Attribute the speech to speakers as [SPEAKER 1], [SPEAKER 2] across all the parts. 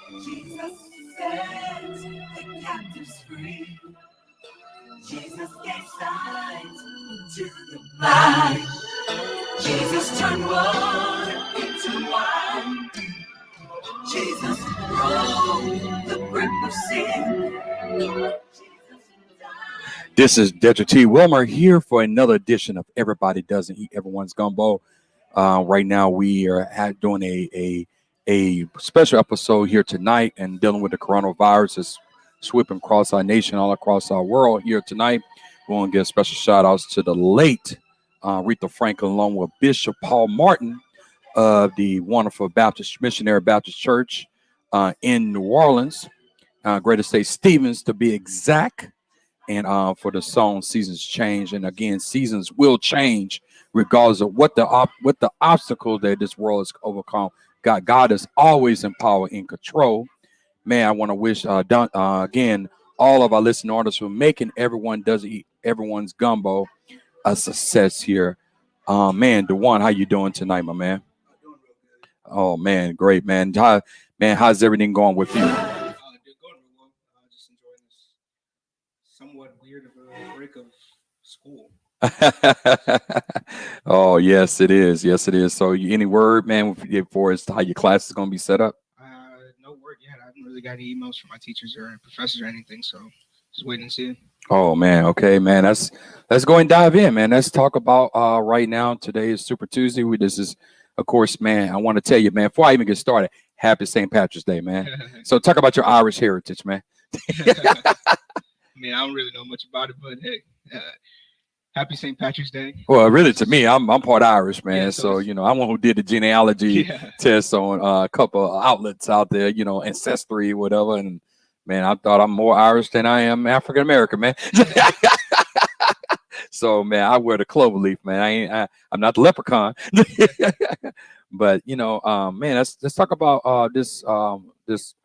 [SPEAKER 1] Jesus set the captives free. Jesus gave sight to the blind. Jesus turned water into wine. Jesus broke the grip of sin. This is Deputy Wilmer here for another edition of Everybody Doesn't Eat Everyone's Gumbo. Right now we are doing a special episode here tonight and dealing with the coronavirus that's sweeping across our nation, all across our world. Here tonight, we want to give special shout outs to the late Aretha Franklin, along with Bishop Paul Martin of the wonderful Baptist Missionary Baptist Church in New Orleans, Greater State Stevens to be exact. And for the song "Seasons Change," and again, seasons will change regardless of what the obstacle that this world has overcome. God is always in power, in control. Man, I want to wish again all of our listening artists for making Everyone Doesn't Eat Everyone's Gumbo a success here. Man, Dujuan, how you doing tonight, my man? Oh man, great man. How's everything going with you?
[SPEAKER 2] Just enjoying this somewhat weird of a break of school.
[SPEAKER 1] Oh yes, it is. Yes, it is. So, any word, man, for as to how your class is going to be set up?
[SPEAKER 2] No word yet. I haven't really got any emails from my teachers or professors or anything, so just waiting and see.
[SPEAKER 1] Oh man, okay, man. Let's go and dive in, man. Let's talk about right now. Today is Super Tuesday. This is, of course, man. I want to tell you, man, before I even get started, happy St. Patrick's Day, man. So talk about your Irish heritage, man.
[SPEAKER 2] I mean, I don't really know much about it, but hey, happy St. Patrick's Day.
[SPEAKER 1] Well, really, to me, I'm part Irish, man.
[SPEAKER 2] Yeah,
[SPEAKER 1] so I'm one who did the genealogy test on a couple of outlets out there, Ancestry, whatever. And man, I thought I'm more Irish than I am African American, man. So, man, I wear the clover leaf, man. I'm not the leprechaun. But man, let's talk about this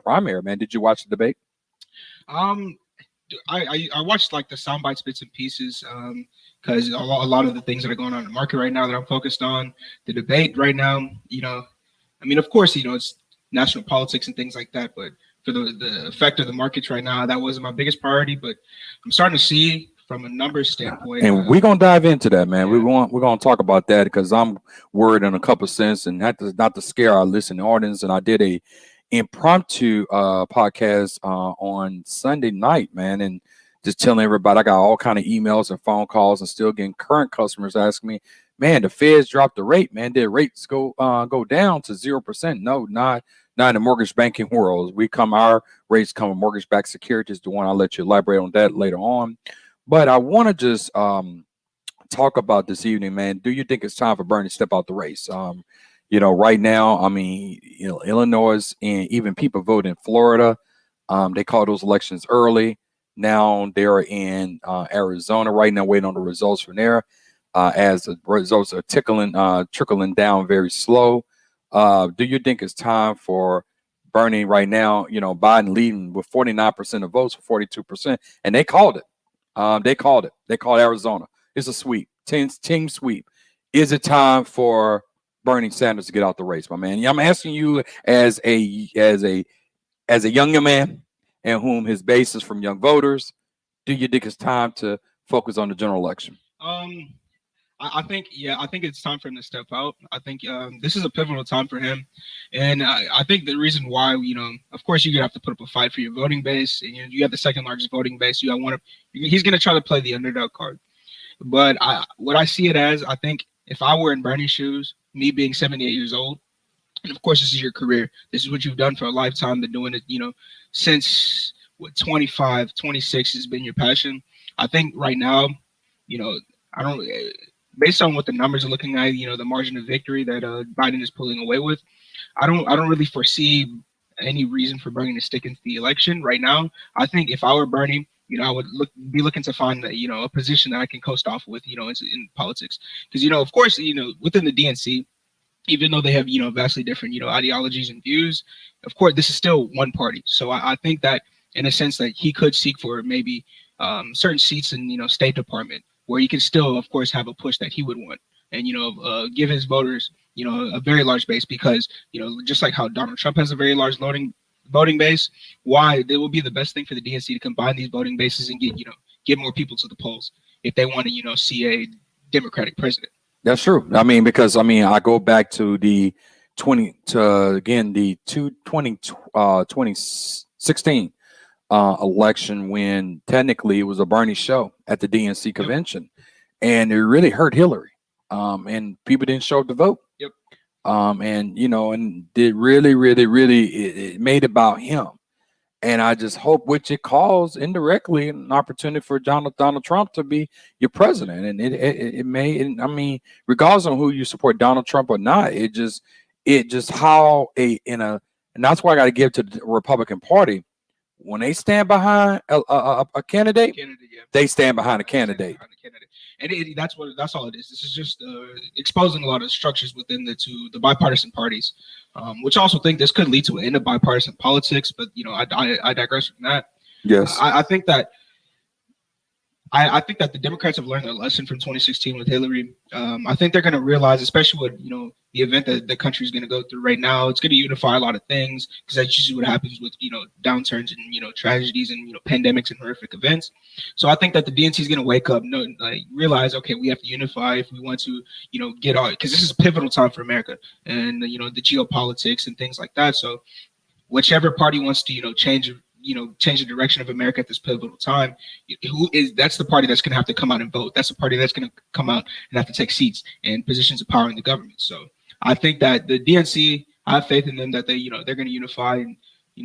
[SPEAKER 1] primary, man. Did you watch the debate?
[SPEAKER 2] I watched like the sound bites, bits and pieces, because a lot of the things that are going on in the market right now that I'm focused on, the debate right now, I mean, of course, it's national politics and things like that, but for the effect of the markets right now, that wasn't my biggest priority, but I'm starting to see from a numbers standpoint.
[SPEAKER 1] And we're gonna dive into that, man. Yeah. We're gonna talk about that because I'm worried in a couple of sense, and not to scare our listening audience. And I did a impromptu podcast on Sunday night, man, and just telling everybody I got all kind of emails and phone calls, and still getting current customers asking me, man, the Feds dropped the rate, man. Did rates go down to 0%? No, not in the mortgage banking world. Our rates come with mortgage-backed securities. The one I'll let you elaborate on that later on. But I want to just talk about this evening, man. Do you think it's time for Bernie to step out the race? Right now, I mean, Illinois and even people vote in Florida. They call those elections early. Now they're in Arizona right now, waiting on the results from there. As the results are trickling down very slow. Do you think it's time for Bernie right now? Biden leading with 49% of votes for 42%, and they called it. They called Arizona. It's a sweep, team sweep. Is it time for Bernie Sanders to get out the race, my man? I'm asking you as a younger man and whom his base is from young voters. Do you think it's time to focus on the general election?
[SPEAKER 2] I think it's time for him to step out. I think this is a pivotal time for him, and I think the reason why, of course, you're gonna have to put up a fight for your voting base, and you have the second largest voting base. He's gonna try to play the underdog card, but what I see it as, I think if I were in Bernie's shoes, me being 78 years old, and of course this is your career, this is what you've done for a lifetime, been doing it, since 25, 26 has been your passion. I think right now, I don't. Based on what the numbers are looking at, the margin of victory that Biden is pulling away with, I don't really foresee any reason for Bernie to stick into the election right now. I think if I were Bernie, I would be looking to find a position that I can coast off with, in politics, because of course, within the DNC, even though they have vastly different ideologies and views, of course this is still one party. So I think that in a sense that he could seek for maybe certain seats in State Department, where you can still, of course, have a push that he would want, and give his voters a very large base, because just like how Donald Trump has a very large voting base, why it will be the best thing for the DNC to combine these voting bases and get more people to the polls if they want to see a Democratic president.
[SPEAKER 1] That's true. I mean, because I go back to the 2016 election when technically it was a Bernie show at the DNC convention, and it really hurt Hillary. And people didn't show up to vote.
[SPEAKER 2] Yep.
[SPEAKER 1] And it really it made about him. And I just hope, which it calls indirectly an opportunity for Donald Trump to be your president. And it may, and I mean, regardless of who you support, Donald Trump or not, it just how and that's why I got to give to the Republican Party. When they stand behind a candidate, they stand behind a candidate.
[SPEAKER 2] And that's all it is. This is just exposing a lot of structures within the bipartisan parties, which I also think this could lead to an end of bipartisan politics. But I digress from that.
[SPEAKER 1] Yes,
[SPEAKER 2] I think that the Democrats have learned their lesson from 2016 with Hillary. I think they're going to realize, especially with the event that the country is going to go through right now, it's going to unify a lot of things, because that's usually what happens with downturns and tragedies and pandemics and horrific events. So I think that the DNC is going to wake up, realize, okay, we have to unify if we want to get our, because this is a pivotal time for America and the geopolitics and things like that. So whichever party wants to change the direction of America at this pivotal time, that's the party that's going to have to come out and vote. That's the party that's going to come out and have to take seats and positions of power in the government. So I think that the DNC, I have faith in them that they're going to unify and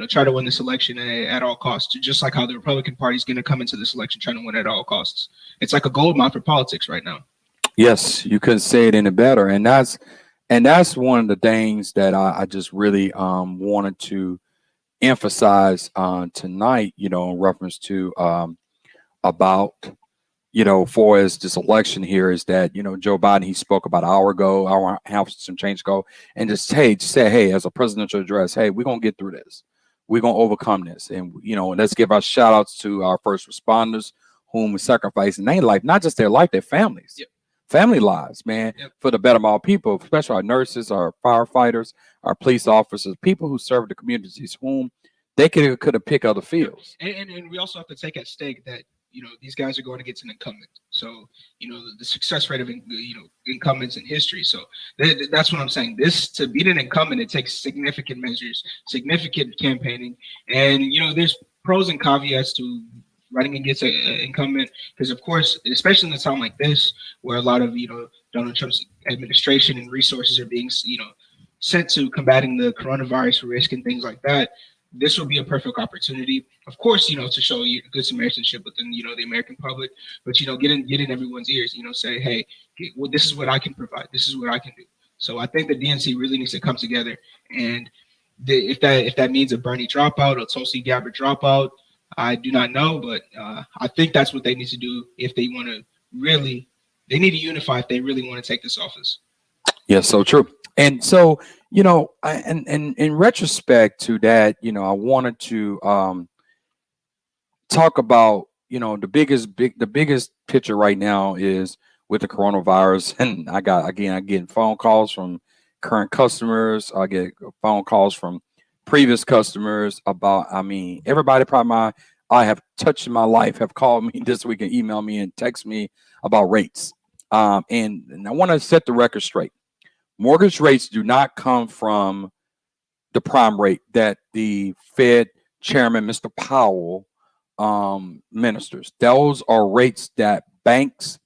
[SPEAKER 2] try to win this election at all costs, just like how the Republican Party is going to come into this election trying to win at all costs. It's like a gold mine for politics right now.
[SPEAKER 1] Yes, you couldn't say it any better, and that's one of the things that I just really wanted to emphasize tonight, in reference to about for as this election here, is that Joe Biden, he spoke about an hour and a half, some change ago, and just say, hey, as a presidential address, hey, we're gonna get through this, we're gonna overcome this, and let's give our shout outs to our first responders whom we sacrifice in their life, not just their life, their families.
[SPEAKER 2] Yep.
[SPEAKER 1] Family lives, man, for the better of all people, especially our nurses, our firefighters, our police officers, people who serve the communities whom they could have picked other fields.
[SPEAKER 2] And we also have to take at stake that these guys are going against an incumbent. So the success rate of incumbents in history. So that's what I'm saying. To beat an incumbent, it takes significant measures, significant campaigning, and there's pros and caveats to running against an incumbent, because of course, especially in a time like this, where a lot of Donald Trump's administration and resources are being sent to combating the coronavirus risk and things like that, this will be a perfect opportunity, of course, to show good Samaritanship within the American public, but get in everyone's ears, say, hey, well, this is what I can provide, this is what I can do. So I think the DNC really needs to come together, and if that means a Bernie dropout, a Tulsi Gabbard dropout, I do not know, but I think that's what they need to do if they want to really. They need to unify if they really want to take this office.
[SPEAKER 1] Yes, so true. And so, and in retrospect to that, I wanted to talk about, the biggest picture right now is with the coronavirus. And I'm getting phone calls from current customers. I get phone calls from previous customers about, everybody probably I have touched in my life have called me this week and emailed me and text me about rates. And I want to set the record straight. Mortgage rates do not come from the prime rate that the Fed chairman, Mr. Powell, ministers. Those are rates that banks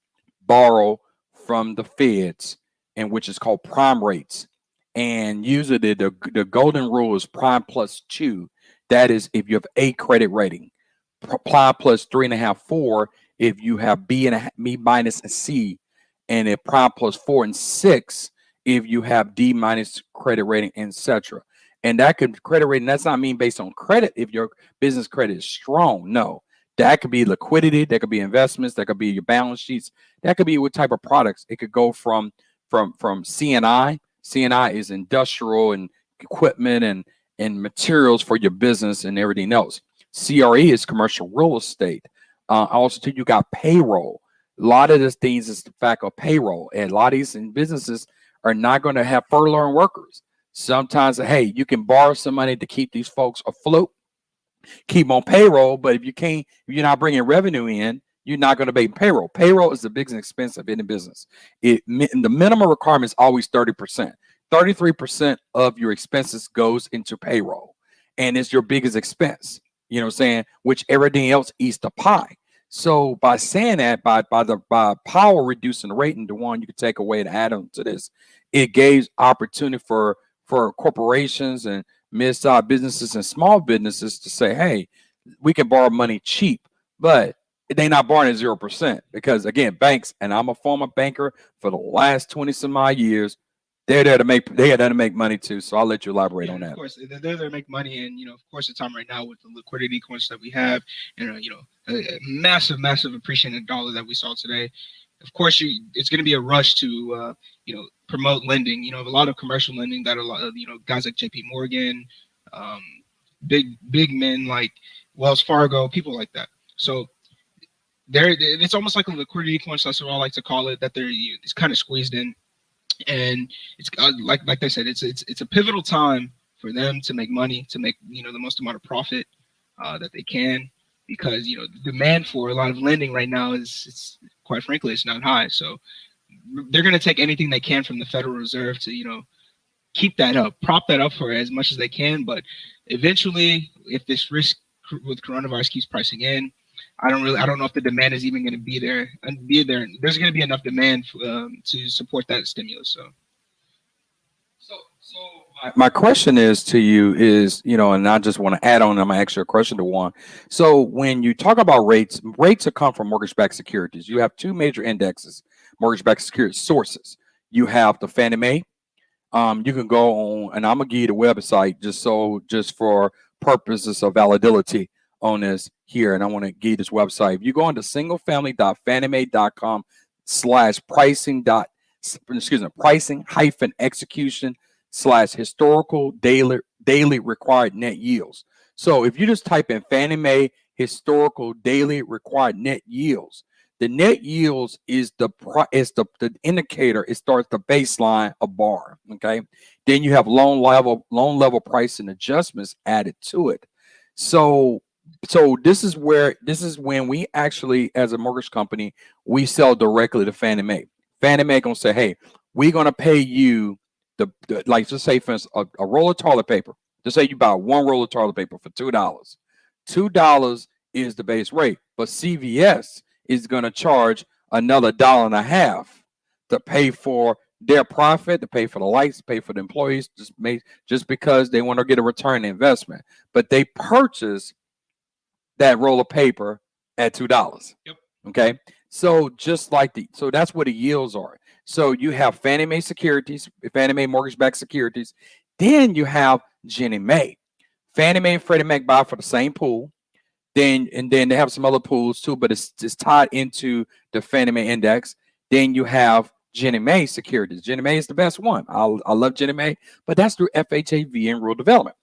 [SPEAKER 1] borrow from the Feds, and which is called prime rates. And usually the golden rule is prime plus 2. That is if you have A credit rating. Prime plus 3.5, 4 if you have B minus and C, and a prime plus 4 and 6 if you have D minus credit rating, etc. And that could credit rating, that's not mean based on credit if your business credit is strong. No, that could be liquidity, that could be investments, that could be your balance sheets, that could be what type of products. It could go from CNI. CNI is industrial and equipment and materials for your business and everything else. CRE is commercial real estate. Also, too, you got payroll. A lot of these things is the fact of payroll, and a lot of these businesses are not going to have furloughing workers. Sometimes, hey, you can borrow some money to keep these folks afloat, keep on payroll. But if you're not bringing revenue in, you're not going to pay payroll. Payroll is the biggest expense of any business. The minimum requirement is always 30%. 33% of your expenses goes into payroll, and it's your biggest expense. You know what I'm saying? Which everything else eats the pie. So by saying that, by power reducing the rate, and the one you could take away to add on to this, it gave opportunity for corporations and mid-sized businesses and small businesses to say, hey, we can borrow money cheap, but they're not borrowing at 0%, because again, banks, and I'm a former banker for the last 20 some odd years, they're there to make money too. So I'll let you elaborate on that.
[SPEAKER 2] Of course, they're there to make money, and of course, the time right now with the liquidity crunch that we have, and a massive appreciated dollar that we saw today. Of course, it's going to be a rush to promote lending. A lot of commercial lending that a lot of guys like J.P. Morgan, big men like Wells Fargo, people like that. So it's almost like a liquidity crunch. That's what I like to call it. That it's kind of squeezed in, and it's like they said, it's a pivotal time for them to make money, to make the most amount of profit that they can, because the demand for a lot of lending right now it's quite frankly it's not high. So they're going to take anything they can from the Federal Reserve to keep that up, prop that up for as much as they can. But eventually, if this risk with coronavirus keeps pricing in, I don't know if the demand is even going to be there. There's going to be enough demand to support that stimulus.
[SPEAKER 1] So my question is to you is, and I just want to add on, I'm going to ask you a question to one. So when you talk about rates are come from mortgage-backed securities. You have two major indexes, mortgage-backed security sources. You have the Fannie Mae. You can go on, and I'm going to give you the website just for purposes of validity on this here, and I want to give you this website. If you go on to singlefamily.fanniemae.com/pricing-execution/historical daily required net yields. So if you just type in Fannie Mae historical daily required net yields, the net yields is the indicator. It starts the baseline, a bar. Okay, then you have loan level pricing adjustments added to it. So this is when we actually, as a mortgage company, we sell directly to Fannie Mae. Fannie Mae gonna say, hey, we're gonna pay you like, just say for instance, a roll of toilet paper. Just say you buy one roll of toilet paper for $2. $2 is the base rate, but CVS is gonna charge another $1.50 to pay for their profit, to pay for the lights, to pay for the employees, just because they want to get a return on investment. But they purchase that roll of paper at $2.
[SPEAKER 2] Yep.
[SPEAKER 1] Okay. So so that's what the yields are. So you have Fannie Mae securities, Fannie Mae mortgage-backed securities. Then you have Ginnie Mae. Fannie Mae and Freddie Mac buy for the same pool. Then they have some other pools too, but it's tied into the Fannie Mae index. Then you have Ginnie Mae securities. Ginnie Mae is the best one. I love Ginnie Mae, but that's through FHAV and rural development.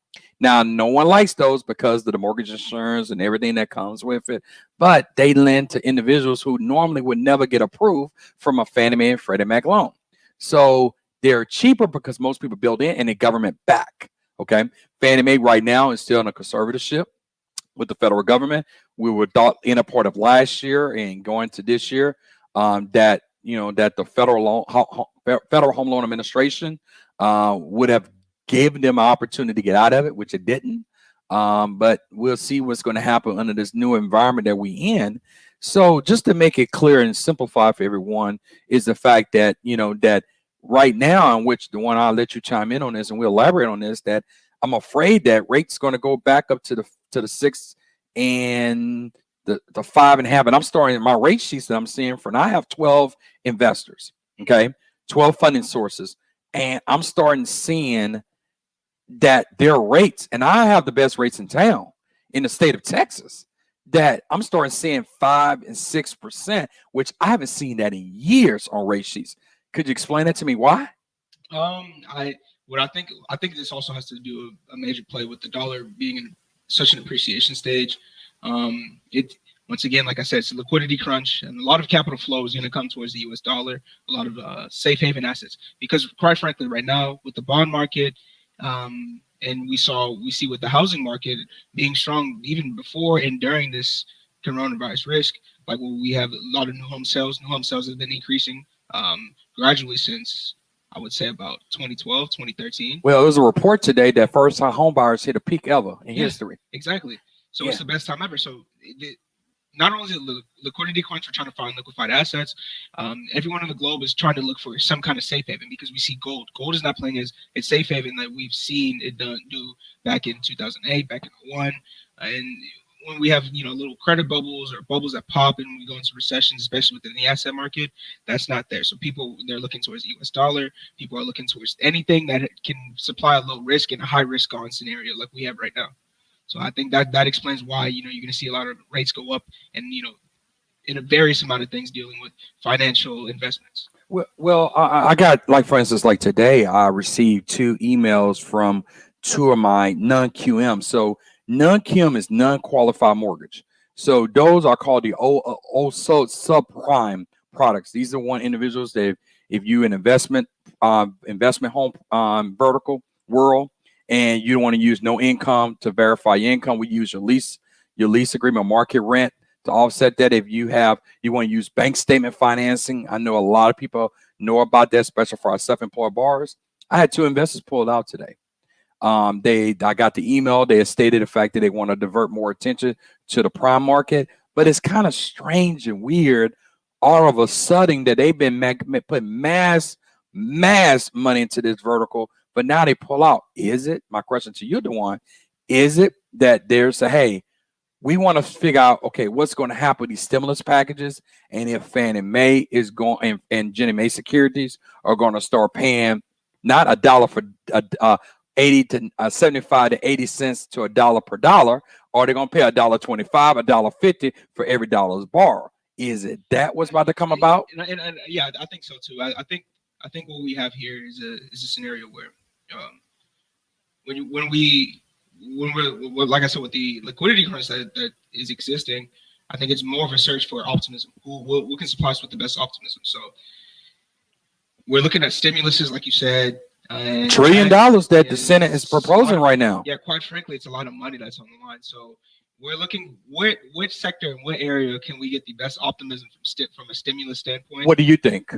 [SPEAKER 1] Now, no one likes those because of the mortgage insurance and everything that comes with it, but they lend to individuals who normally would never get approved from a Fannie Mae and Freddie Mac loan. So they're cheaper because most people build in and the government back. Okay. Fannie Mae right now is still in a conservatorship with the federal government. We were thought in a part of last year and going to this year that the Federal Home Loan Administration would have given them an opportunity to get out of it, which it didn't. But we'll see what's going to happen under this new environment that we in. So just to make it clear and simplify for everyone is the fact that, that right now, in which the one I'll let you chime in on this and we'll elaborate on this, that I'm afraid that rate's going to go back up to the 6 and the 5.5. And I'm starting my rate sheets that I'm seeing for now. I have 12 investors, okay, 12 funding sources. And I'm starting seeing that their rates, and I have the best rates in town in the state of Texas, that I'm starting seeing 5 and 6%, which I haven't seen that in years on rate sheets. Could you explain that to me? Why?
[SPEAKER 2] I think this also has to do a major play with the dollar being in such an appreciation stage. Once again, like I said, it's a liquidity crunch, and a lot of capital flow is going to come towards the U.S. dollar, a lot of safe haven assets. Because quite frankly, right now with the bond market, And we see with the housing market being strong even before and during this coronavirus risk. Like we have a lot of new home sales. New home sales have been increasing gradually since I would say about 2012, 2013.
[SPEAKER 1] Well, there was a report today that first-time home buyers hit a peak ever in history.
[SPEAKER 2] Exactly. So it's the best time ever. So not only is it liquidity crunch, we're trying to find liquefied assets. Everyone on the globe is trying to look for some kind of safe haven because we see gold. Gold is not playing as its safe haven that we've seen it do back in 2008, back in 2001, and when we have little credit bubbles or bubbles that pop and we go into recessions, especially within the asset market, that's not there. So they're looking towards the US dollar. People are looking towards anything that can supply a low risk and a high risk on scenario like we have right now. So I think that explains why you're going to see a lot of rates go up and in a various amount of things dealing with financial investments.
[SPEAKER 1] Well, I got, like, for instance, like today I received 2 emails from 2 of my non-QM. So non-QM is non-qualified mortgage. So those are called the subprime products. These are one individuals that if you in investment home vertical world and you don't want to use no income to verify your income, we use your lease agreement, market rent to offset that. If you want to use bank statement financing, I know a lot of people know about that, especially for our self-employed borrowers. I had 2 investors pulled out today. I got the email. They stated the fact that they want to divert more attention to the prime market, but it's kind of strange and weird all of a sudden that they've been putting mass money into this vertical, but now they pull out. Is it, my question to you, Dujuan, is it that there's hey, we want to figure out, okay, what's going to happen with these stimulus packages, and if Fannie Mae is going and Ginnie Mae securities are going to start paying not $1 for 80 to 75 to 80 cents to $1 per dollar, or they're going to pay $1.25, $1.50 for every dollar borrowed. Is it that what's about to come about?
[SPEAKER 2] And yeah, I think so too. I think what we have here is a scenario where when we're like I said, with the liquidity crunch that is existing, I think it's more of a search for optimism. Who can supply us with the best optimism? So we're looking at stimuluses, like you said.
[SPEAKER 1] $1 trillion that the Senate is proposing right now.
[SPEAKER 2] Yeah, quite frankly, it's a lot of money that's on the line. So we're looking which sector and what area can we get the best optimism from a stimulus standpoint.
[SPEAKER 1] What do you think?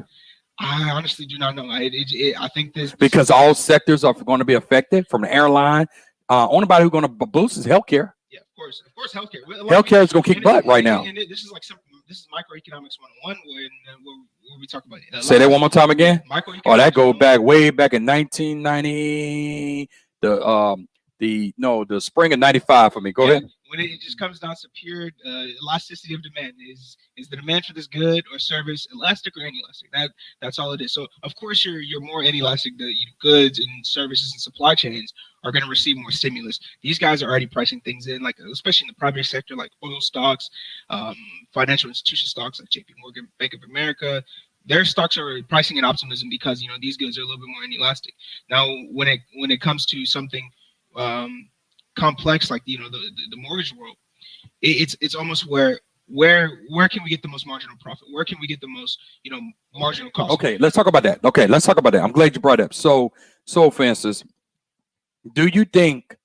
[SPEAKER 2] I honestly do not know. I think this
[SPEAKER 1] because all sectors are going to be affected, from the airline. Only body who's going to boost is healthcare.
[SPEAKER 2] Yeah, of course, healthcare.
[SPEAKER 1] Healthcare is going to kick butt right now.
[SPEAKER 2] And this is like this is microeconomics 101 where we talk about it.
[SPEAKER 1] Say that one more time again. Oh, that goes way back in 1990. The spring of '95 for me. Go ahead.
[SPEAKER 2] When it just comes down to pure elasticity of demand, is the demand for this good or service elastic or inelastic? That's all it is. So of course you're more inelastic. The goods and services and supply chains are going to receive more stimulus. These guys are already pricing things in, like especially in the private sector, like oil stocks, financial institution stocks like JP Morgan, Bank of America. Their stocks are pricing in optimism because these goods are a little bit more inelastic. Now when it comes to something complex like the mortgage world, it's almost where can we get the most marginal profit? Where can we get the most marginal cost?
[SPEAKER 1] Okay, let's talk about that. I'm glad you brought it up. So for instance, do you think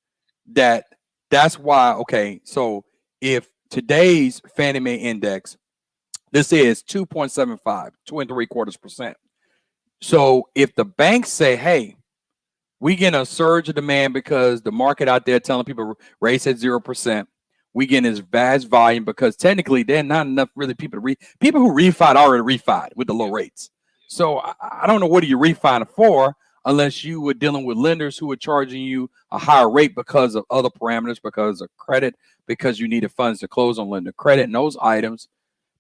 [SPEAKER 1] that's why? Okay, so if today's Fannie Mae index, this is 2.75, 2.75%. So if the banks say, hey, we get a surge of demand because the market out there telling people rates at 0%. We get this vast volume because technically there are not enough really people to people who refied already refied with the low rates. So I don't know what are you refining for unless you were dealing with lenders who were charging you a higher rate because of other parameters, because of credit, because you needed funds to close on lender credit and those items.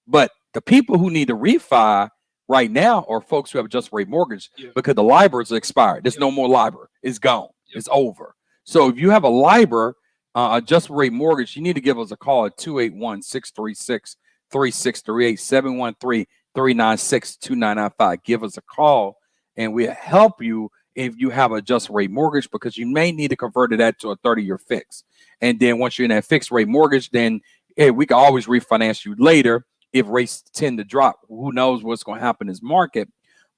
[SPEAKER 1] But the people who need to refi right now are folks who have adjustable rate mortgage because the LIBOR is expired. There's no more LIBOR. It's gone. It's over. So if you have a LIBOR adjustable rate mortgage, you need to give us a call at 281-636-3638, 713-396-2995. Give us a call and we'll help you if you have an adjustable rate mortgage, because you may need to convert that to a 30-year fix. And then once you're in that fixed rate mortgage, then we can always refinance you later if rates tend to drop. Who knows what's going to happen in this market?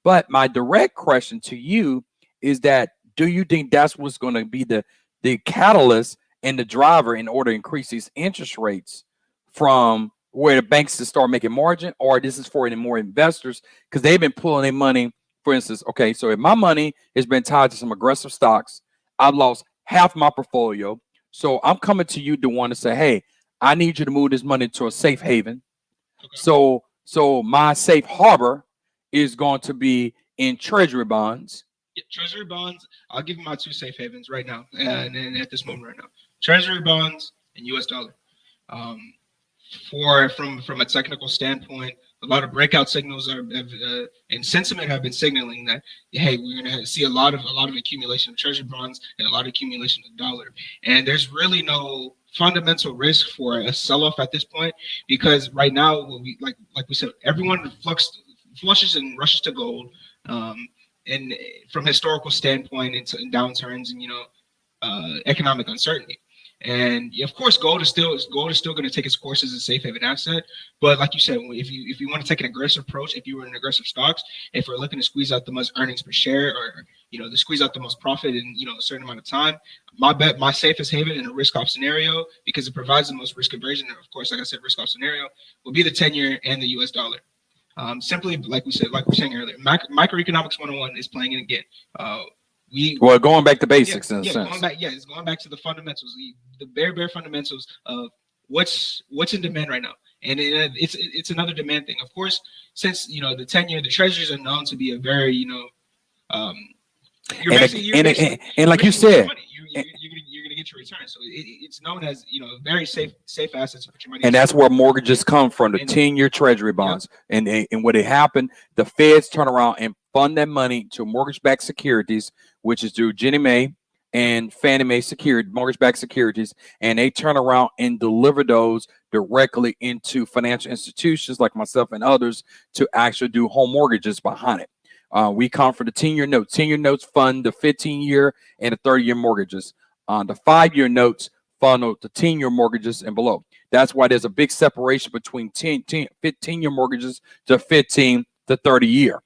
[SPEAKER 1] But my direct question to you is that Do you think that's what's going to be the catalyst and the driver in order to increase these interest rates from where the banks to start making margin, or this is for any more investors because they've been pulling their money? For instance, okay, so if my money has been tied to some aggressive stocks, I've lost half my portfolio. So I'm coming to you, Dujuan, to say, hey, I need you to move this money to a safe haven.
[SPEAKER 2] Okay.
[SPEAKER 1] So my safe harbor is going to be in treasury bonds.
[SPEAKER 2] Yeah, treasury bonds. I'll give you my two safe havens right now, and at this moment right now, treasury bonds and U.S. dollar. Um, from a technical standpoint, a lot of breakout signals and sentiment have been signaling that, hey, we're going to see a lot of accumulation of treasury bonds and a lot of accumulation of dollar. And there's really no fundamental risk for a sell-off at this point, because right now, we like we said, everyone flushes and rushes to gold. And from historical standpoint, in downturns and economic uncertainty. And of course, gold is still going to take its course as a safe haven asset. But like you said, if you want to take an aggressive approach, if you were in aggressive stocks, if we're looking to squeeze out the most earnings per share, or to squeeze out the most profit in a certain amount of time, my safest haven in a risk off scenario, because it provides the most risk aversion, and of course, like I said, risk off scenario will be the 10-year and the U.S. dollar. Simply, like we were saying earlier, microeconomics 101 is playing it again.
[SPEAKER 1] Going back to basics in a sense.
[SPEAKER 2] It's going back to the fundamentals, the bare fundamentals of what's in demand right now, and it's another demand thing. Of course, since the 10-year, the treasuries are known to be a very
[SPEAKER 1] and like you said,
[SPEAKER 2] you're gonna get your return. So it's known as very safe assets to put your money.
[SPEAKER 1] And that's where mortgages come from, the 10-year treasury bonds. Yeah. And what happened, the feds turn around and fund that money to mortgage-backed securities, which is through Ginnie Mae and Fannie Mae mortgage-backed securities, and they turn around and deliver those directly into financial institutions like myself and others to actually do home mortgages behind it. We come for the 10-year notes. 10-year notes fund the 15-year and the 30-year mortgages. The 5-year notes fund the 10-year mortgages and below. That's why there's a big separation between 15-year mortgages to 15 to 30-year.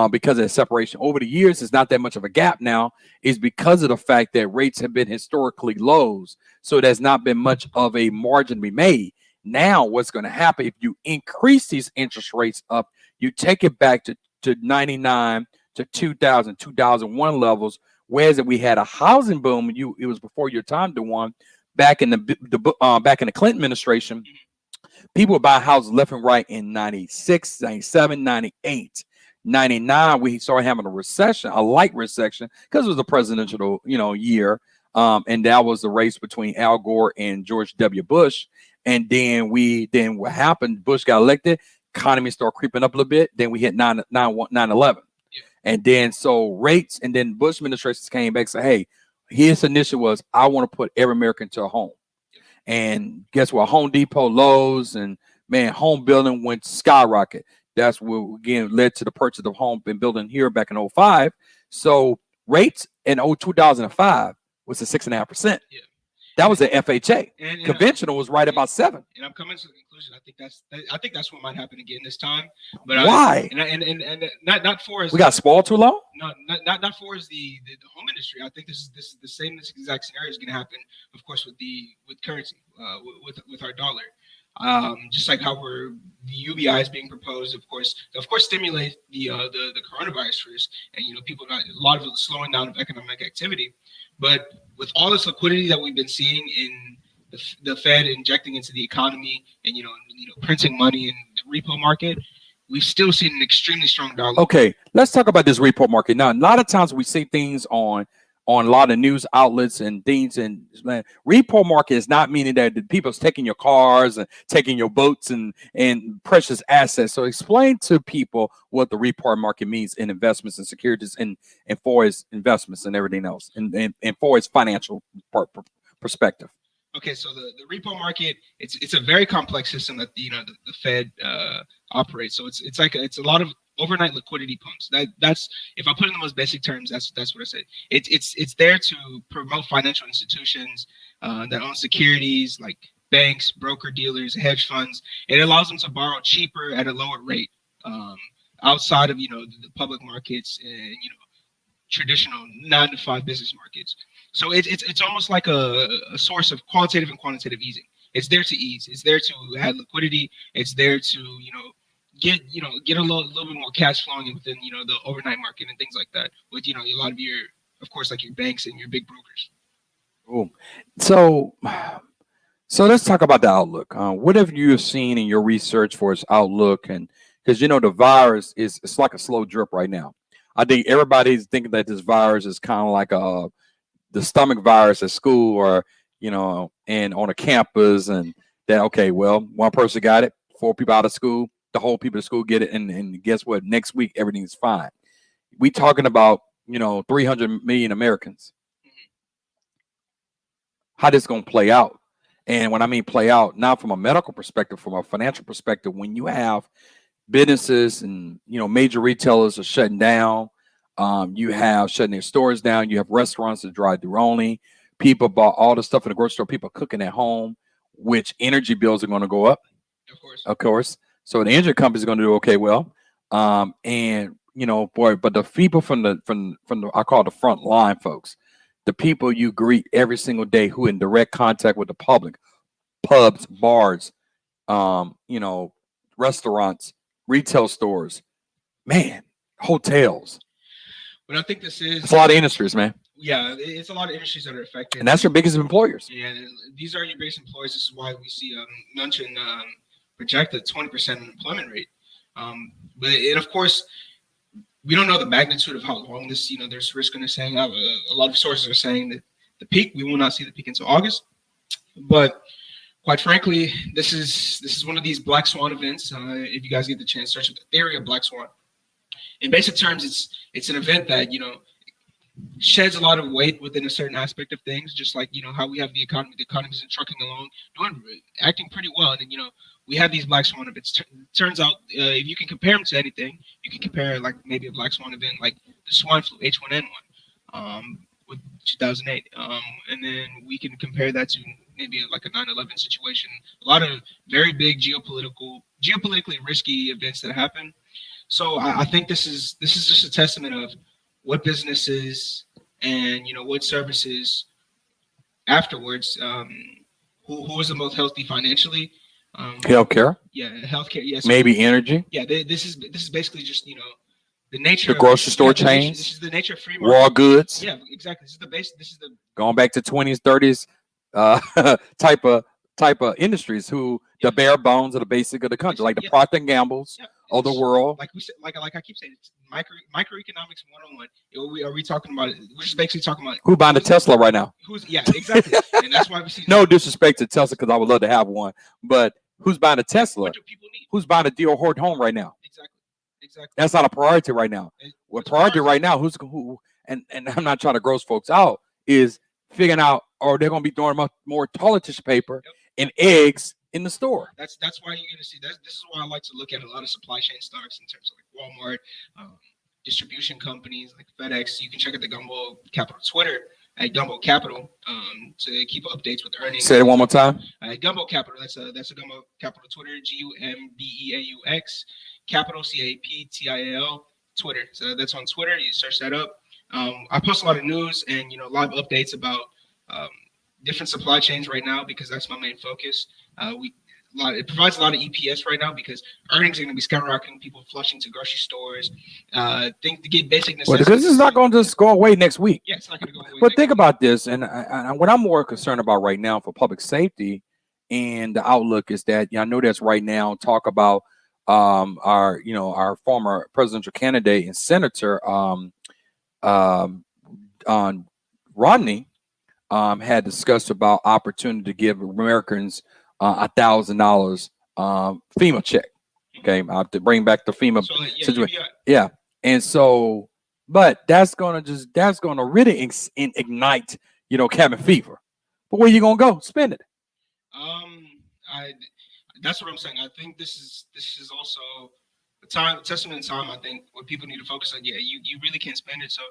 [SPEAKER 1] Because of the separation over the years, it's not that much of a gap now. Is because of the fact that rates have been historically lows, so there's not been much of a margin to be made. Now, what's going to happen if you increase these interest rates up? You take it back to 99 to 2000, 2001 levels. Whereas if we had a housing boom, it was before your time, Dujuan, back in the Clinton administration, people would buy houses left and right in 96, 97, 98. 99, we started having a recession, a light recession, because it was a presidential, year. And that was the race between Al Gore and George W. Bush. And then what happened? Bush got elected, economy started creeping up a little bit. Then we hit 9/11. And then so rates, and then Bush administration came back and said, hey, his initiative was, I want to put every American to a home. And guess what? Home Depot, Lowe's, and home building went skyrocket. That's what again led to the purchase of home and building here back in 2005. So rates in 2005 was at 6.5%. Yeah. That was the FHA. And conventional was right about 7.
[SPEAKER 2] And I'm coming to the conclusion. I think that's what might happen again this time. But
[SPEAKER 1] why?
[SPEAKER 2] And not for as
[SPEAKER 1] we got spoiled too long.
[SPEAKER 2] No, not for as the home industry. I think this is the same exact scenario is going to happen. Of course, with currency, with our dollar. Just like how the UBI is being proposed, of course, stimulate the coronavirus risk, and people got a lot of the slowing down of economic activity. But with all this liquidity that we've been seeing in the Fed injecting into the economy, and printing money in the repo market, we've still seen an extremely strong dollar.
[SPEAKER 1] Okay, let's talk about this repo market now. A lot of times we see things on a lot of news outlets and things, and repo market is not meaning that the people's taking your cars and taking your boats and precious assets. So explain to people what the repo market means in investments and securities and for its investments and everything else, and for its financial perspective.
[SPEAKER 2] Okay, so the repo market, it's a very complex system that the Fed operates. So it's a lot of overnight liquidity pumps. That's if I put it in the most basic terms, that's what I say. It's there to promote financial institutions that own securities like banks, broker dealers, hedge funds. It allows them to borrow cheaper at a lower rate outside of the public markets and traditional 9 to 5 business markets. So it's almost like a source of qualitative and quantitative easing. It's there to ease. It's there to add liquidity. It's there to get a little bit more cash flowing within the overnight market and things like that. With a lot of your, of course, like your banks and your big brokers.
[SPEAKER 1] Cool. So, so let's talk about the outlook. What have you seen in your research for its outlook? And because the virus it's like a slow drip right now. I think everybody's thinking that this virus is kind of like the stomach virus at school, or and on a campus, and that okay, well, one person got it, 4 people out of school, the whole people at school get it, and guess what? Next week everything's fine. We talking about 300 million Americans. How this gonna play out? And when I mean play out, not from a medical perspective, from a financial perspective, when you have businesses and major retailers are shutting down, you have shutting their stores down, you have restaurants that drive-through only, people bought all the stuff in the grocery store, people cooking at home, which energy bills are going to go up, of course. So the energy companies are going to do okay, well, and boy, but the people from the I call it the front line folks, the people you greet every single day who are in direct contact with the public, pubs, bars, restaurants, retail stores, man, hotels.
[SPEAKER 2] But I think
[SPEAKER 1] it's a lot of industries, man.
[SPEAKER 2] Yeah, it's a lot of industries that are affected,
[SPEAKER 1] and that's your biggest employers.
[SPEAKER 2] Yeah, these are your biggest employers. This is why we see mentioned projected 20% unemployment rate. And of course, we don't know the magnitude of how long this. There's risk in saying. A lot of sources are saying that the peak, we will not see the peak until August. But quite frankly, this is one of these black swan events. If you guys get the chance, search the theory of black swan. In basic terms, it's an event that sheds a lot of weight within a certain aspect of things, just like how we have the economy. The economy isn't trucking along, acting pretty well, and then we have these black swan events. Turns out, if you can compare them to anything, you can compare like maybe a black swan event like the swine flu H1N1 with 2008, and then we can compare that to maybe like a 9/11 situation. A lot of very big geopolitically risky events that happen. So I think this is just a testament of what businesses and what services afterwards, who is the most healthy financially.
[SPEAKER 1] Healthcare.
[SPEAKER 2] Yeah, healthcare. Yes.
[SPEAKER 1] Maybe energy.
[SPEAKER 2] Yeah, this is basically just the nature.
[SPEAKER 1] The grocery store chains.
[SPEAKER 2] This is the nature of free market.
[SPEAKER 1] Raw goods.
[SPEAKER 2] Yeah, exactly. This is the base. This is the
[SPEAKER 1] going back to 20s, 30s type of industries who the bare bones of the basic of the country, like the Procter and Gambles of the world.
[SPEAKER 2] Like we said, like I keep saying, it's microeconomics 101. Are we talking about? We're just basically talking about
[SPEAKER 1] who buying a Tesla right now.
[SPEAKER 2] Exactly, and that's why we see.
[SPEAKER 1] No disrespect to Tesla, because I would love to have one, but who's buying a Tesla?
[SPEAKER 2] What do people need?
[SPEAKER 1] Who's buying a Dior Hoard home right now?
[SPEAKER 2] Exactly.
[SPEAKER 1] That's not a priority right now. What priority right now? Who? And I'm not trying to gross folks out. Is figuring out, or they're going to be throwing more toilet tissue paper and eggs in the store.
[SPEAKER 2] That's why you're going to see that. This is why I like to look at a lot of supply chain stocks in terms of like Walmart, distribution companies like FedEx. You can check out the Gumbeaux Capital Twitter at Gumbeaux Capital to keep updates with earnings.
[SPEAKER 1] Say it one more time.
[SPEAKER 2] Gumbeaux Capital. That's a Gumbeaux Capital Twitter. GUMBEAUX Capital CAPTIAL Twitter. So that's on Twitter. You search that up. I post a lot of news and live updates about different supply chains right now, because that's my main focus. It provides a lot of EPS right now because earnings are going to be skyrocketing. People flushing to grocery stores, think to get basic necessities.
[SPEAKER 1] Well, because it's not going to just go away next week.
[SPEAKER 2] Yeah, it's not going to go away.
[SPEAKER 1] But think about this, and what I'm more concerned about right now for public safety and the outlook is that I know that's right now talk about our former presidential candidate and senator Romney had discussed about opportunity to give Americans $1,000 FEMA check. Okay, I have to bring back the FEMA situation. Yeah, and so, but that's gonna really ignite cabin fever. But where you gonna go spend it?
[SPEAKER 2] That's what I'm saying. I think this is also a testament in time. I think what people need to focus on. Yeah, you really can't spend it. So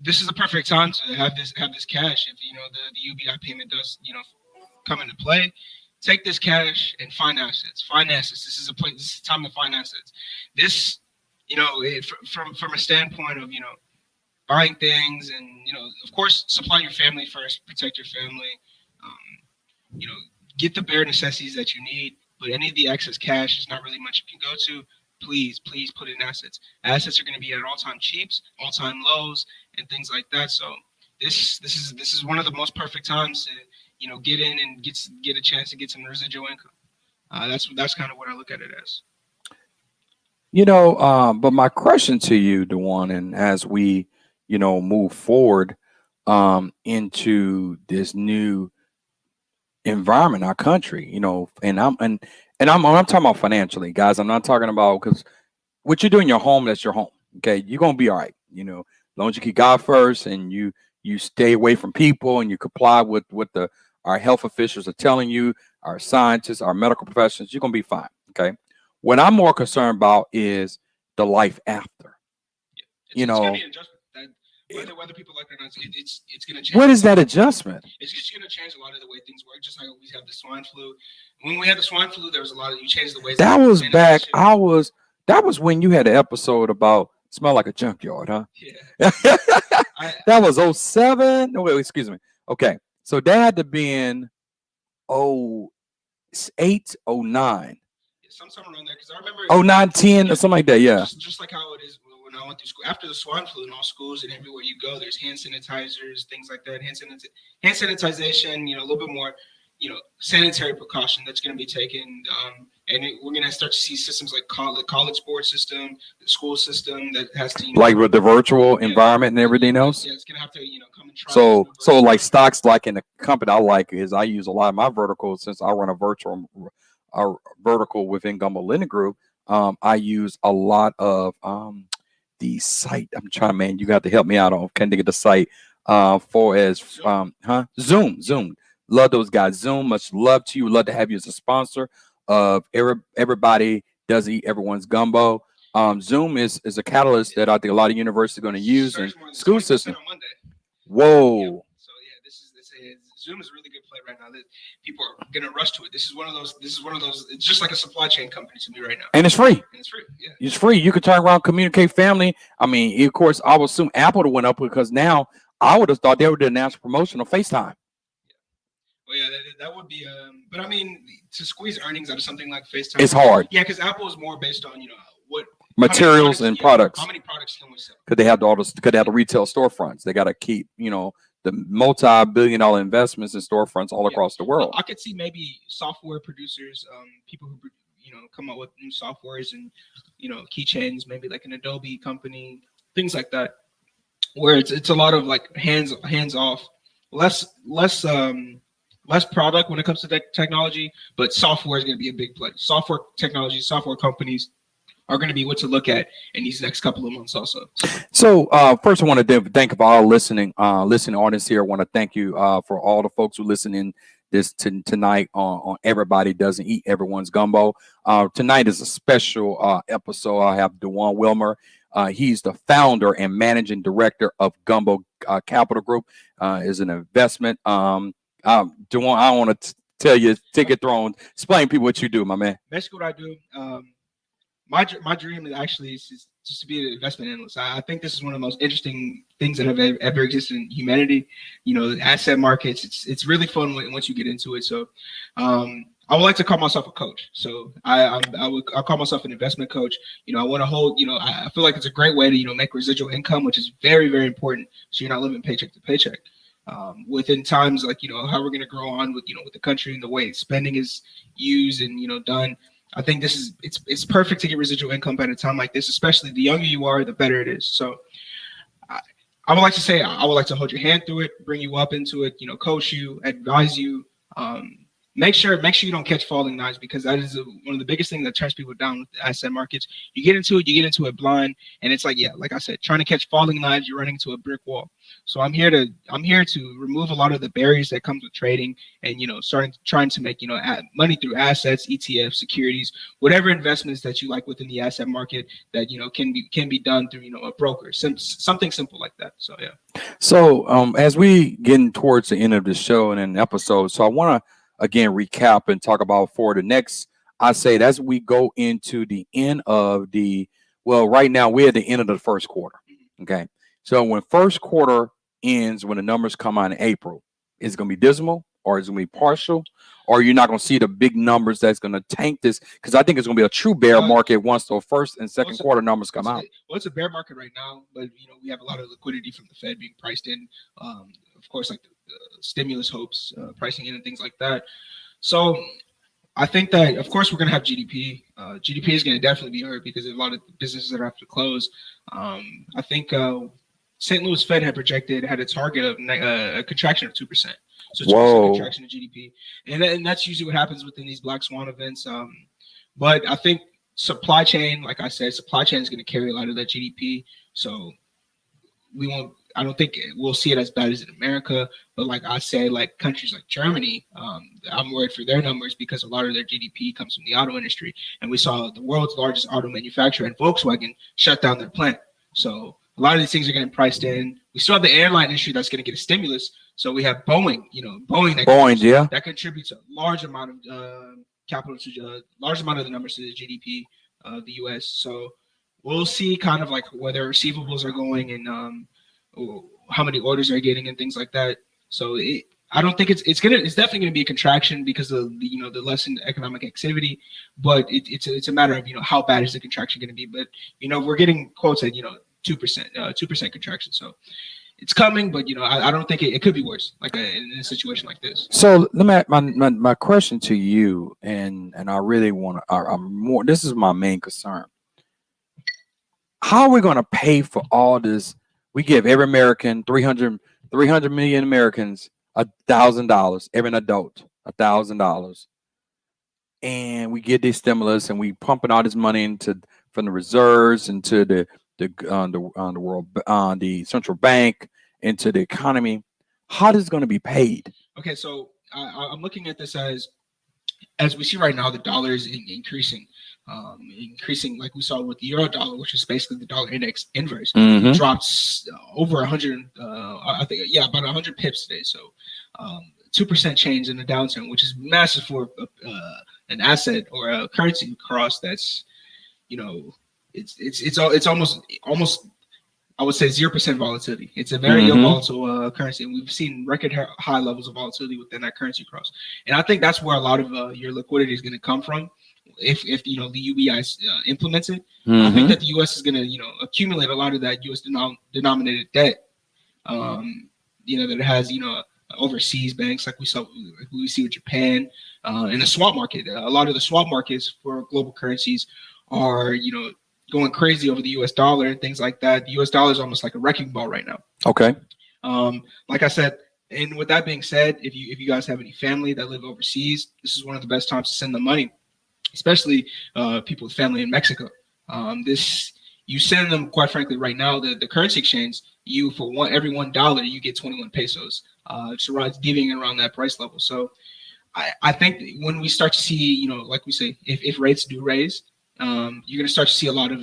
[SPEAKER 2] this is a perfect time to have this cash. If the UBI payment does come into play, take this cash and find assets. This is a time to find assets. This from a standpoint of buying things, and of course, supply your family first, protect your family. You know, get the bare necessities that you need. But any of the excess cash is not really much you can go to. Please put in assets. Assets are going to be at all-time cheaps, all-time lows, and things like that. So this is one of the most perfect times to get in and get a chance to get some residual income. That's kind of what I look at it as.
[SPEAKER 1] But my question to you, Dujuan, and as we, move forward into this new environment, our country, I'm talking about financially, guys. I'm not talking about because what you do in your home, that's your home. Okay, you're gonna be all right. As long as you keep God first and you stay away from people and you comply with what our health officials are telling you, our scientists, our medical professionals, you're gonna be fine. Okay. What I'm more concerned about is the life after.
[SPEAKER 2] It's gonna be an adjustment. Whether people like it or not, it's going to change.
[SPEAKER 1] What is that adjustment?
[SPEAKER 2] It's just going to change a lot of the way things work. Just like we have the swine flu. When we had the swine flu, there was a lot of you changed the ways.
[SPEAKER 1] That was back. That was when you had an episode about smell like a junkyard, huh?
[SPEAKER 2] Yeah.
[SPEAKER 1] That was 07. No, wait, excuse me. Okay, so that had to be in 08, 09.
[SPEAKER 2] Sometime around there, because I remember
[SPEAKER 1] 09, 10 or something like that. Yeah.
[SPEAKER 2] Just like how it is. When I went through school, after the swine flu in all schools and everywhere you go, there's hand sanitizers, things like that. Hand sanitization, a little bit more, sanitary precaution that's going to be taken. We're going to start to see systems like the college sports system, the school system that has to,
[SPEAKER 1] like with the virtual environment and everything else.
[SPEAKER 2] Yeah, it's going to have to, come and try.
[SPEAKER 1] So like stocks, like in the company I like is I use a lot of my verticals since I run a vertical within Gumbeaux-Ep8 Group. I use a lot of the site. I'm trying, man. You got to help me out on. Can they get the site Zoom. Love those guys. Zoom. Much love to you. Love to have you as a sponsor of everybody does eat everyone's gumbo. Zoom is a catalyst that I think a lot of universities are going to use in school system. Whoa.
[SPEAKER 2] Yep. So yeah, this Zoom is a really good play right now. That people are going to rush to it. This is one of those. It's just like a supply chain company to me right now.
[SPEAKER 1] And it's free.
[SPEAKER 2] Yeah.
[SPEAKER 1] It's free. You can turn around, communicate family. I mean, of course, I would assume Apple would went up because now I would have thought they would do a national promotion on FaceTime.
[SPEAKER 2] Well, yeah, that would be. But I mean, to squeeze earnings out of something like FaceTime,
[SPEAKER 1] it's hard.
[SPEAKER 2] Yeah, because Apple is more based on what
[SPEAKER 1] materials and products.
[SPEAKER 2] How many products can we sell?
[SPEAKER 1] Could they have the retail storefronts? They got to keep the multi-billion-dollar investments in storefronts all across the world.
[SPEAKER 2] I could see maybe software producers, people who come up with new softwares and keychains, maybe like an Adobe company, things like that, where it's a lot of like hands off, less product when it comes to technology, but software is going to be a big play. Software technology, software companies are going to be what to look at in these next couple of months also.
[SPEAKER 1] So first I want to thank our listening audience here. I want to thank you for all the folks who listen in this tonight on Everybody Doesn't Eat Everyone's Gumbo. Tonight is a special episode. I have Dujuan Wilmer. He's the founder and managing director of Gumbeaux Capital Group. Is an investment. Dujuan, I don't want to tell you, ticket thrown. Explain people what you do, my man.
[SPEAKER 2] Basically what I do. My dream is actually just to be an investment analyst. I think this is one of the most interesting things that have ever existed in humanity. The asset markets. It's really fun once you get into it. So, I would like to call myself a coach. So I'll call myself an investment coach. I want to hold. I feel like it's a great way to make residual income, which is very, very important. So you're not living paycheck to paycheck. Within times like how we're going to grow on with with the country and the way spending is used and done. I think it's perfect to get residual income at a time like this, especially the younger you are, the better it is. So I would like to say, I would like to hold your hand through it, bring you up into it, coach you, advise you, make sure you don't catch falling knives, because that is one of the biggest things that turns people down with the asset markets. You get into it blind, and it's like I said, trying to catch falling knives, you're running into a brick wall. So I'm here to remove a lot of the barriers that comes with trading, and trying to make money through assets, ETFs, securities, whatever investments that you like within the asset market that can be done through a broker, something simple like that. So yeah.
[SPEAKER 1] So as we getting towards the end of the show and an episode, so I want to again recap and talk about for the next, I say as we go into the end of right now we're at the end of the first quarter. Okay. So when first quarter ends, when the numbers come out in April, is it going to be dismal or is it going to be partial? Or you're not going to see the big numbers that's going to tank this? Because I think it's going to be a true bear market once the first and second quarter numbers come out.
[SPEAKER 2] Well, it's a bear market right now, but we have a lot of liquidity from the Fed being priced in. Of course, like the stimulus hopes, pricing in and things like that. So I think that, of course, we're going to have GDP. GDP is going to definitely be hurt because there's a lot of businesses that have to close. I think St. Louis Fed had a target of a contraction of 2%. So 2% contraction in GDP. And that's usually what happens within these black swan events. But I think supply chain, like I said, supply chain is going to carry a lot of that GDP. So I don't think we'll see it as bad as in America. But like I say, like countries like Germany, I'm worried for their numbers because a lot of their GDP comes from the auto industry. And we saw the world's largest auto manufacturer and Volkswagen shut down their plant. So a lot of these things are getting priced in. We still have the airline industry that's going to get a stimulus. So we have Boeing, that contributes a large amount of capital to large amount of the numbers to the GDP of the U.S. So we'll see kind of like where their receivables are going and how many orders they're getting and things like that. So I don't think it's definitely going to be a contraction because of the lessened economic activity, but it's a matter of how bad is the contraction going to be. But we're getting quotes at 2% contraction. So it's coming, but I don't think it could be worse, like in a situation like this.
[SPEAKER 1] So let me my question to you, and I really want to. This is my main concern. How are we going to pay for all this? We give every American 300 million Americans $1,000, every adult $1,000, and we get these stimulus, and we pumping all this money from the reserves into the world, the central bank, into the economy. How is it going to be paid?
[SPEAKER 2] Okay, so I'm looking at this as we see right now, the dollar is increasing like we saw with the euro dollar, which is basically the dollar index inverse. Drops over 100, I think, about 100 pips today. So 2% change in the downturn, which is massive for an asset or a currency cross that's it's almost I would say 0% volatility. It's a very volatile currency, and we've seen record high levels of volatility within that currency cross. And I think that's where a lot of your liquidity is going to come from if the UBI implements it. I think that the U.S. is going to accumulate a lot of that U.S. denominated debt. That it has overseas banks like we see with Japan in the swap market. A lot of the swap markets for global currencies are going crazy over the U.S. dollar and things like that. The U.S. dollar is almost like a wrecking ball right now.
[SPEAKER 1] Okay.
[SPEAKER 2] Like I said, and with that being said, if you guys have any family that live overseas, this is one of the best times to send them money, especially people with family in Mexico. You send them, quite frankly, right now, the currency exchange, for every $1, you get 21 pesos. So it's giving around that price level. So I think when we start to see, like we say, if rates do raise, you're going to start to see a lot of,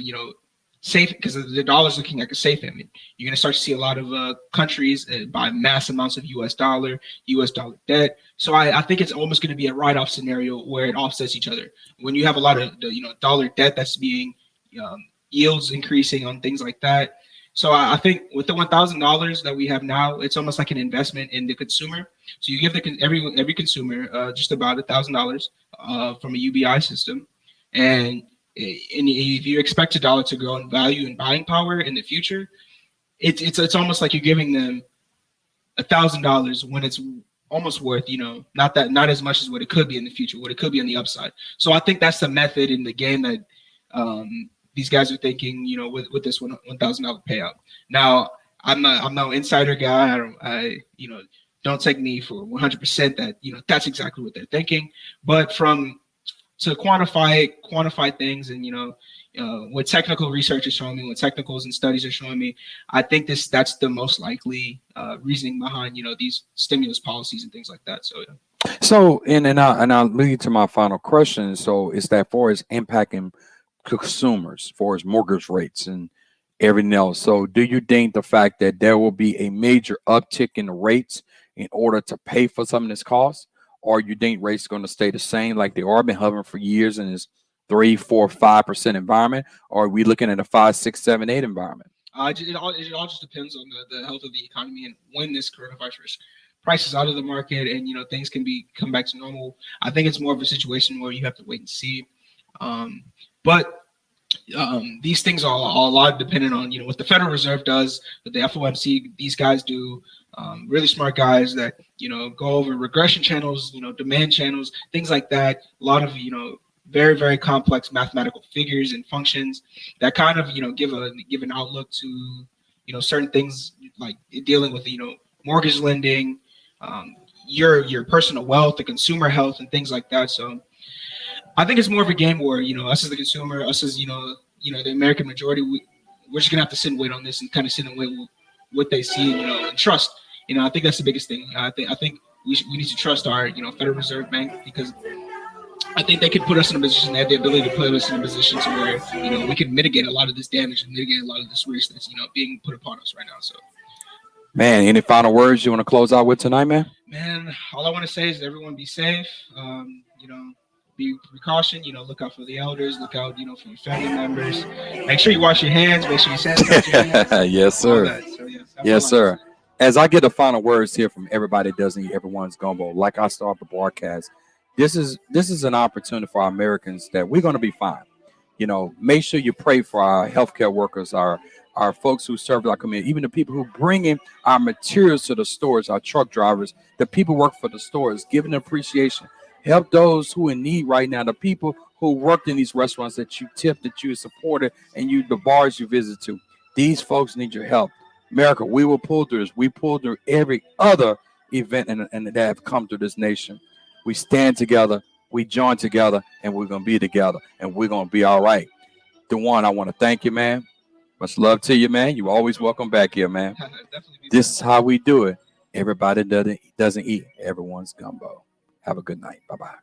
[SPEAKER 2] safe, because the dollar's looking like a safe haven. You're going to start to see a lot of countries buy mass amounts of U.S. dollar debt. So I think it's almost going to be a write-off scenario where it offsets each other. When you have a lot of dollar debt that's being yields increasing on things like that. So I think with the $1,000 that we have now, it's almost like an investment in the consumer. So you give every consumer just about $1,000 from a UBI system, and if you expect a dollar to grow in value and buying power in the future, it's almost like you're giving them $1,000 when it's almost worth not as much as what it could be in the future, what it could be on the upside. So I think that's the method in the game that these guys are thinking, with this $1,000 payout. Now I'm no insider guy. Don't take me for 100% that that's exactly what they're thinking, but to quantify things, and what technical research is showing me, what technicals and studies are showing me, I think that's the most likely reasoning behind these stimulus policies and things like that. So yeah.
[SPEAKER 1] So and I'll lead to my final question. So is that for as impacting consumers, for as mortgage rates and everything else? So do you think the fact that there will be a major uptick in the rates in order to pay for some of this cost? Or you think rates are going to stay the same like they are, been hovering for years in this 3, 4, 5% environment? Or are we looking at a 5, 6, 7, 8 environment?
[SPEAKER 2] It all just depends on the health of the economy and when this coronavirus price is out of the market and things can be come back to normal. I think it's more of a situation where you have to wait and see. But these things are a lot dependent on what the Federal Reserve does, what the FOMC, these guys do. Really smart guys that go over regression channels, demand channels, things like that. A lot of very very complex mathematical figures and functions that kind of give an outlook to certain things like dealing with mortgage lending, your personal wealth, the consumer health, and things like that. So I think it's more of a game where us as the consumer, us as the American majority, we're just gonna have to sit and wait on this and kind of sit and wait what they see, and trust. I think that's the biggest thing. I think we need to trust our Federal Reserve Bank, because I think they could put us in a position. They have the ability to put us in a position to where we can mitigate a lot of this damage and mitigate a lot of this risk that's being put upon us right now. So,
[SPEAKER 1] Man, any final words you want to close out with tonight, man?
[SPEAKER 2] man, all I want to say is everyone be safe. Be precaution. Look out for the elders. Look out, for your family members. Make sure you wash your hands. Make sure you sanitize your hands.
[SPEAKER 1] Yes, sir.
[SPEAKER 2] So, yeah,
[SPEAKER 1] Yes, sir. As I get the final words here from everybody that doesn't eat everyone's gumbo, like I start the broadcast, this is an opportunity for our Americans that we're going to be fine. Make sure you pray for our healthcare workers, our folks who serve our community, even the people who bring in our materials to the stores, our truck drivers, the people who work for the stores, giving appreciation. Help those who in need right now, the people who worked in these restaurants that you tipped, that you supported, and the bars you visit to. These folks need your help. America, we will pull through this. We pull through every other event and that have come to this nation. We stand together, we join together, and we're going to be together, and we're going to be all right. Dujuan, I want to thank you, man. Much love to you, man. You're always welcome back here, man. This is how we do it. Everybody doesn't eat everyone's gumbo. Have a good night. Bye-bye.